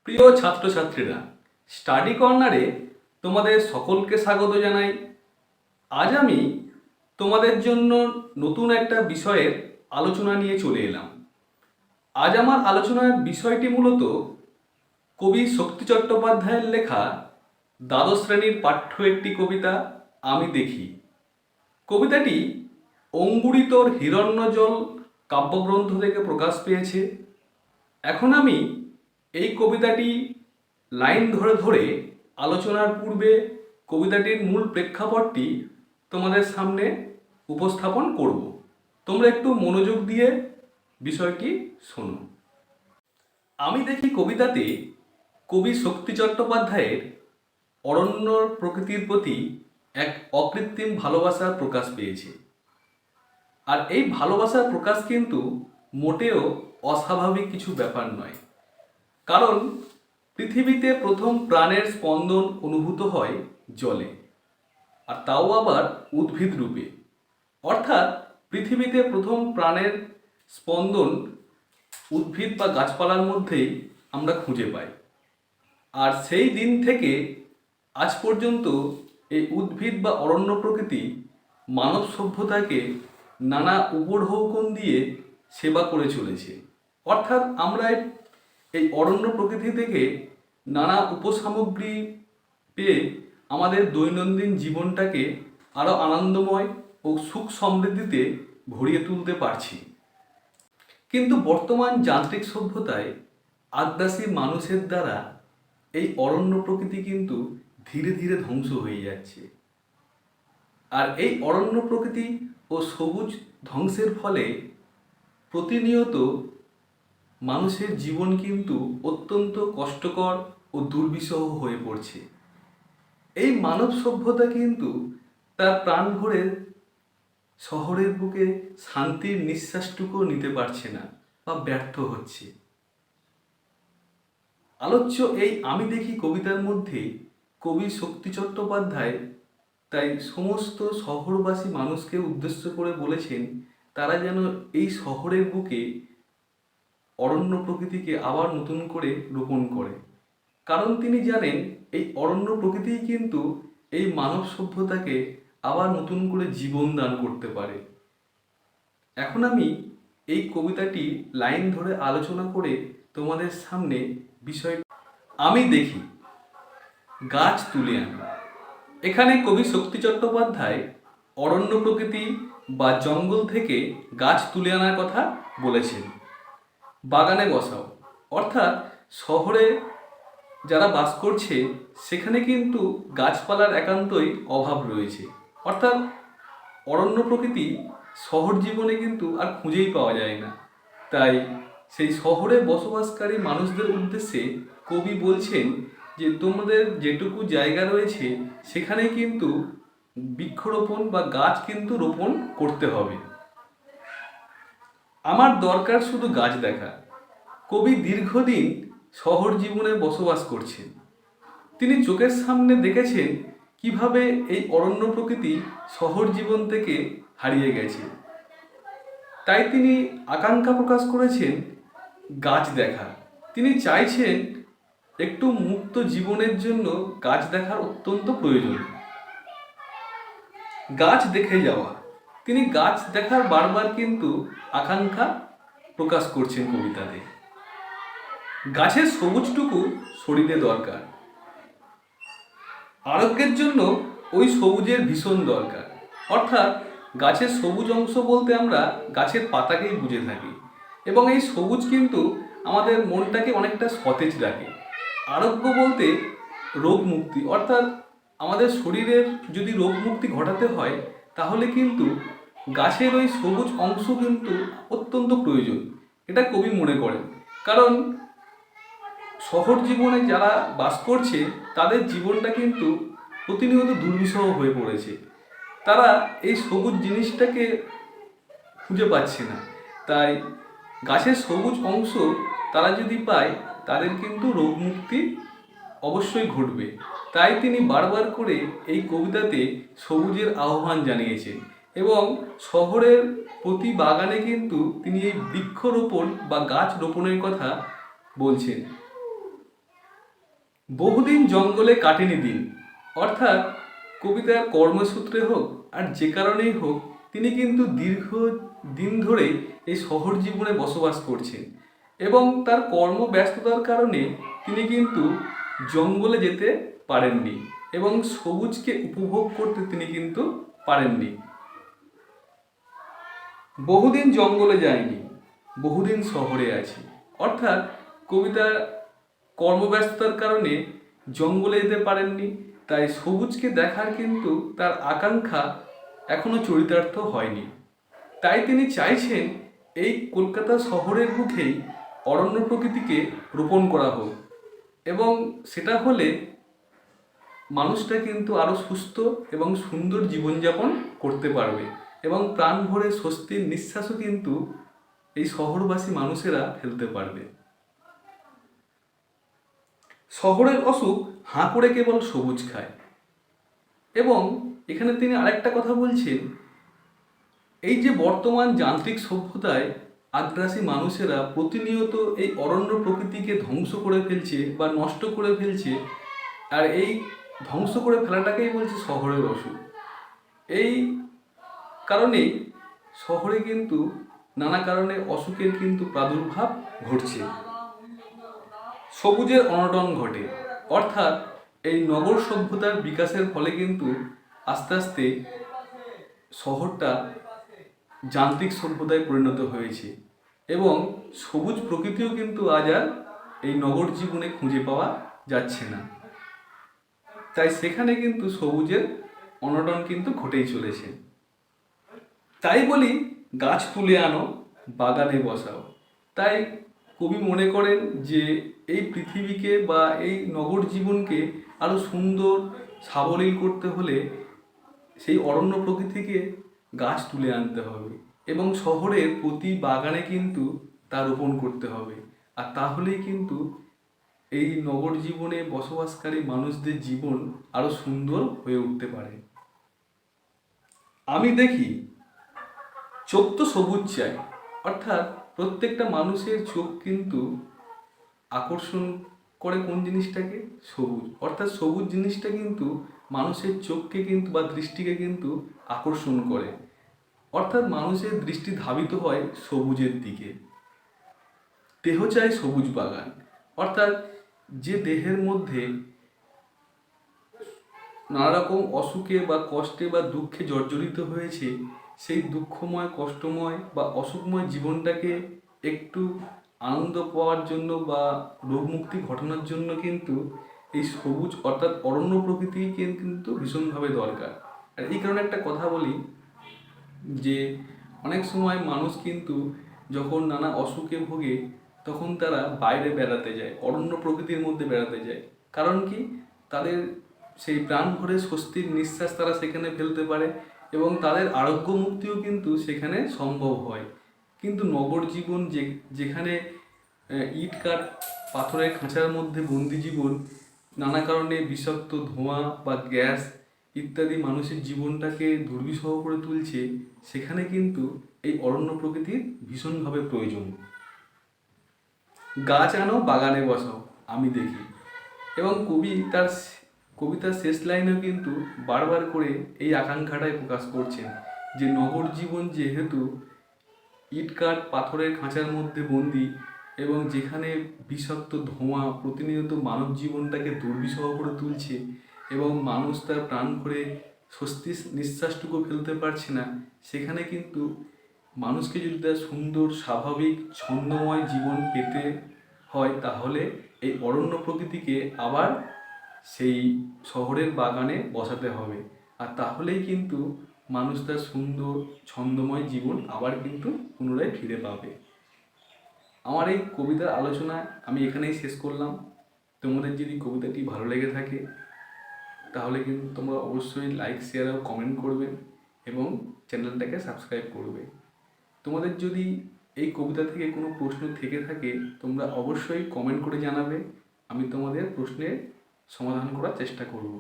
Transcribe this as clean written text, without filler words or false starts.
প্রিয় ছাত্রছাত্রীরা, স্টাডি কর্নারে তোমাদের সকলকে স্বাগত জানাই। আজ আমি তোমাদের জন্য নতুন একটা বিষয়ের আলোচনা নিয়ে চলে এলাম। আজ আমার আলোচনার বিষয়টি মূলত কবি শক্তি চট্টোপাধ্যায়ের লেখা দ্বাদশ শ্রেণীর পাঠ্য একটি কবিতা আমি দেখি। কবিতাটি অঙ্গুরিতর হিরণ্যজল কাব্যগ্রন্থ থেকে প্রকাশ পেয়েছে। এখন আমি এই কবিতাটি লাইন ধরে ধরে আলোচনার পূর্বে কবিতাটির মূল প্রেক্ষাপটটি তোমাদের সামনে উপস্থাপন করব। তোমরা একটু মনোযোগ দিয়ে বিষয়টি শোনো। আমি দেখি কবিতাতে কবি শক্তি চট্টোপাধ্যায়ের অরণ্যর প্রকৃতির প্রতি এক অকৃত্রিম ভালোবাসার প্রকাশ পেয়েছে। আর এই ভালোবাসার প্রকাশ কিন্তু মোটেও অস্বাভাবিক কিছু ব্যাপার নয়। কারণ পৃথিবীতে প্রথম প্রাণের স্পন্দন অনুভূত হয় জলে, আর তাও আবার উদ্ভিদ রূপে। অর্থাৎ পৃথিবীতে প্রথম প্রাণের স্পন্দন উদ্ভিদ বা গাছপালার মধ্যেই আমরা খুঁজে পাই। আর সেই দিন থেকে আজ পর্যন্ত এই উদ্ভিদ বা অরণ্য প্রকৃতি মানব সভ্যতাকে নানা উপঢৌকন দিয়ে সেবা করে চলেছে। অর্থাৎ আমরা এই অরণ্য প্রকৃতি থেকে নানা উপসামগ্রী পেয়ে আমাদের দৈনন্দিন জীবনটাকে আরও আনন্দময় ও সুখ সমৃদ্ধিতে ভরিয়ে তুলতে পারছি। কিন্তু বর্তমান যান্ত্রিক সভ্যতায় আগ্রাসী মানুষের দ্বারা এই অরণ্য প্রকৃতি কিন্তু ধীরে ধীরে ধ্বংস হয়ে যাচ্ছে। আর এই অরণ্য প্রকৃতি ও সবুজ ধ্বংসের ফলে প্রতিনিয়ত মানুষের জীবন কিন্তু অত্যন্ত কষ্টকর ও দুর্বিষহ হয়ে পড়ছে। এই মানব সভ্যতা কিন্তু তার প্রাণ ভরে শহরের বুকে শান্তির নিঃশ্বাসটুকুও নিতে পারছে না বা ব্যর্থ হচ্ছে। আলোচ্য এই আমি দেখি কবিতার মধ্যে কবি শক্তি চট্টোপাধ্যায় তাই সমস্ত শহরবাসী মানুষকে উদ্দেশ্য করে বলেছেন তারা যেন এই শহরের বুকে অরণ্য প্রকৃতিকে আবার নতুন করে রোপণ করে। কারণ তিনি জানেন এই অরণ্য প্রকৃতিই কিন্তু এই মানব সভ্যতাকে আবার নতুন করে জীবন দান করতে পারে। এখন আমি এই কবিতাটি লাইন ধরে আলোচনা করে তোমাদের সামনে বিষয় আমি দেখি গাছ তুলে আনি। এখানে কবি শক্তি চট্টোপাধ্যায় অরণ্য প্রকৃতি বা জঙ্গল থেকে গাছ তুলে আনার কথা বলেছেন। বাগানে বসাও, অর্থাৎ শহরে যারা বাস করছে সেখানে কিন্তু গাছপালার একান্তই অভাব রয়েছে। অর্থাৎ অরণ্য প্রকৃতি শহর জীবনে কিন্তু আর খুঁজেই পাওয়া যায় না। তাই সেই শহরে বসবাসকারী মানুষদের উদ্দেশ্যে কবি বলছেন যে তোমাদের যেটুকু জায়গা রয়েছে সেখানে কিন্তু বৃক্ষরোপণ বা গাছ কিন্তু রোপণ করতে হবে। আমার দরকার শুধু গাছ দেখা। কবি দীর্ঘদিন শহর জীবনে বসবাস করছেন। তিনি চোখের সামনে দেখেছেন কিভাবে এই অরণ্য প্রকৃতি শহর জীবন থেকে হারিয়ে গেছে। তাই তিনি আকাঙ্ক্ষা প্রকাশ করেছেন গাছ দেখা। তিনি চাইছেন একটু মুক্ত জীবনের জন্য গাছ দেখার অত্যন্ত প্রয়োজন। গাছ দেখে যাওয়া, তিনি গাছ দেখার বারবার কিন্তু আকাঙ্ক্ষা প্রকাশ করছেন কবিতাতে। গাছের সবুজটুকু শরীরে দরকার, আরোগ্যের জন্য ওই সবুজের ভীষণ দরকার। অর্থাৎ গাছের সবুজ অংশ বলতে আমরা গাছের পাতাকেই বুঝে থাকি, এবং এই সবুজ কিন্তু আমাদের মনটাকে অনেকটা সতেজ রাখে। আরোগ্য বলতে রোগ মুক্তি, অর্থাৎ আমাদের শরীরের যদি রোগ মুক্তি ঘটাতে হয় তাহলে কিন্তু গাছের ওই সবুজ অংশ কিন্তু অত্যন্ত প্রয়োজন, এটা কবি মনে করেন। কারণ শহর জীবনে যারা বাস করছে তাদের জীবনটা কিন্তু প্রতিনিয়ত দুর্বিষহ হয়ে পড়েছে। তারা এই সবুজ জিনিসটাকে খুঁজে পাচ্ছে না। তাই গাছের সবুজ অংশ তারা যদি পায় তাদের কিন্তু রোগ মুক্তি অবশ্যই ঘটবে। তাই তিনি বারবার করে এই কবিতাতে সবুজের আহ্বান জানিয়েছেন, এবং শহরের প্রতি বাগানে কিন্তু তিনি এই বৃক্ষরোপণ বা গাছ রোপণের কথা বলছেন। বহুদিন জঙ্গলে কাটেনি দিন, অর্থাৎ কবিতার কর্মসূত্রে হোক আর যে কারণেই হোক তিনি কিন্তু দীর্ঘ দিন ধরেই এই শহর জীবনে বসবাস করছেন এবং তার কর্মব্যস্ততার কারণে তিনি কিন্তু জঙ্গলে যেতে পারেননি এবং সবুজকে উপভোগ করতে তিনি কিন্তু পারেননি। বহুদিন জঙ্গলে যায়নি, বহুদিন শহরে আছি, অর্থাৎ কবিতার কর্মব্যস্ততার কারণে জঙ্গলে যেতে পারেননি, তাই সবুজকে দেখার কিন্তু তার আকাঙ্ক্ষা এখনো চরিতার্থ হয়নি। তাই তিনি চাইছেন এই কলকাতা শহরের মুখেই অরণ্য প্রকৃতিকে রোপণ করা হোক এবং সেটা হলে মানুষটা কিন্তু আরও সুস্থ এবং সুন্দর জীবনযাপন করতে পারবে এবং প্রাণ ভরে স্বস্তির নিঃশ্বাসও কিন্তু এই শহরবাসী মানুষেরা ফেলতে পারবে। শহরের অসুখ হাঁ করে কেবল সবুজ খায়। এবং এখানে তিনি আরেকটা কথা বলছেন, এই যে বর্তমান যান্ত্রিক সভ্যতায় আগ্রাসী মানুষেরা প্রতিনিয়ত এই অরণ্য প্রকৃতিকে ধ্বংস করে ফেলছে বা নষ্ট করে ফেলছে, আর এই ধ্বংস করে ফেলাটাকেই বলছে শহরের অসুখ। এই কারণেই শহরে কিন্তু নানা কারণে অসুখের কিন্তু প্রাদুর্ভাব ঘটছে। সবুজের অনটন ঘটে, অর্থাৎ এই নগর সভ্যতার বিকাশের ফলে কিন্তু আস্তে আস্তে শহরটা যান্ত্রিক সভ্যতায় পরিণত হয়েছে এবং সবুজ প্রকৃতিও কিন্তু আজ আর এই নগর জীবনে খুঁজে পাওয়া যাচ্ছে না। তাই সেখানে কিন্তু সবুজের অনটন কিন্তু ঘটেই চলেছে। তাই বলি গাছ তুলে আনো, বাগানে বসাও। তাই কবি মনে করেন যে এই পৃথিবীকে বা এই নগর জীবনকে আরও সুন্দর সাবলীল করতে হলে সেই অরণ্য প্রকৃতিকে গাছ তুলে আনতে হবে এবং শহরের প্রতি বাগানে কিন্তু তা রোপণ করতে হবে। আর তাহলেই কিন্তু এই নগর জীবনে বসবাসকারী মানুষদের জীবন আরও সুন্দর হয়ে উঠতে পারে। আমি দেখি চোখ তো সবুজ চাই, অর্থাৎ প্রত্যেকটা মানুষের চোখ কিন্তু আকর্ষণ করে কোন জিনিসটাকে? সবুজ। অর্থাৎ সবুজ জিনিসটা কিন্তু মানুষের চোখকে কিন্তু বা দৃষ্টিকে কিন্তু আকর্ষণ করে, অর্থাৎ মানুষের দৃষ্টি ধাবিত হয় সবুজের দিকে। দেহ চাই সবুজ বাগান, অর্থাৎ যে দেহের মধ্যে নানা রকম অসুখে বা কষ্টে বা দুঃখে জর্জরিত হয়েছে, সেই দুঃখময়, কষ্টময় বা অসুখময় জীবনটাকে একটু আনন্দ পাওয়ার জন্য বা রোগমুক্তি ঘটানোর জন্য কিন্তু এই সবুজ অর্থাৎ অরণ্য প্রকৃতি কিন্তু ভীষণভাবে দরকার। আর এই কারণে একটা কথা বলি যে অনেক সময় মানুষ কিন্তু যখন নানা অসুখে ভোগে তখন তারা বাইরে বেড়াতে যায়, অরণ্য প্রকৃতির মধ্যে বেড়াতে যায়। কারণ কি? তাদের সেই প্রাণ ভরে স্বস্তির নিঃশ্বাস তারা সেখানে ফেলতে পারে এবং তাদের আরোগ্য মুক্তিও কিন্তু সেখানে সম্ভব হয়। কিন্তু নগর জীবন যেখানে ইট কাঠ পাথরের খাঁচার মধ্যে বন্দি জীবন, নানা কারণে বিষাক্ত ধোঁয়া বা গ্যাস ইত্যাদি মানুষের জীবনটাকে দুর্বিষহ করে তুলছে, সেখানে কিন্তু এই অরণ্য প্রকৃতির ভীষণভাবে প্রয়োজন। গাছ আনো, বাগানে বসাও, আমি দেখি। এবং কবি তার কবিতার শেষ লাইনেও কিন্তু বারবার করে এই আকাঙ্ক্ষাটাই প্রকাশ করছেন যে নগর জীবন যেহেতু ইট কাঠ পাথরের খাঁচার মধ্যে বন্দি এবং যেখানে বিষাক্ত ধোঁয়া প্রতিনিয়ত মানব জীবনটাকে দুর্বিষহ করে তুলছে এবং মানুষ তার প্রাণ ভরে স্বস্তির নিঃশ্বাসটুকু ফেলতে পারছে না, সেখানে কিন্তু মানুষকে যদি তার সুন্দর স্বাভাবিক ছন্দময় জীবন পেতে হয় তাহলে এই অরণ্য প্রকৃতিকে আবার সেই শহরের বাগানে বসাতে হবে। আর তাহলেই কিন্তু মানুষ তার সুন্দর ছন্দময় জীবন আবার কিন্তু পুনরায় ফিরে পাবে। আমার এই কবিতার আলোচনা আমি এখানেই শেষ করলাম। তোমাদের যদি কবিতাটি ভালো লেগে থাকে তাহলে কিন্তু তোমরা অবশ্যই লাইক, শেয়ার ও কমেন্ট করবে এবং চ্যানেলটাকে সাবস্ক্রাইব করবে। তোমাদের যদি এই কবিতা থেকে কোনো প্রশ্ন থেকে থাকে তোমরা অবশ্যই কমেন্ট করে জানাবে, আমি তোমাদের প্রশ্নের সমাধান করার চেষ্টা করব।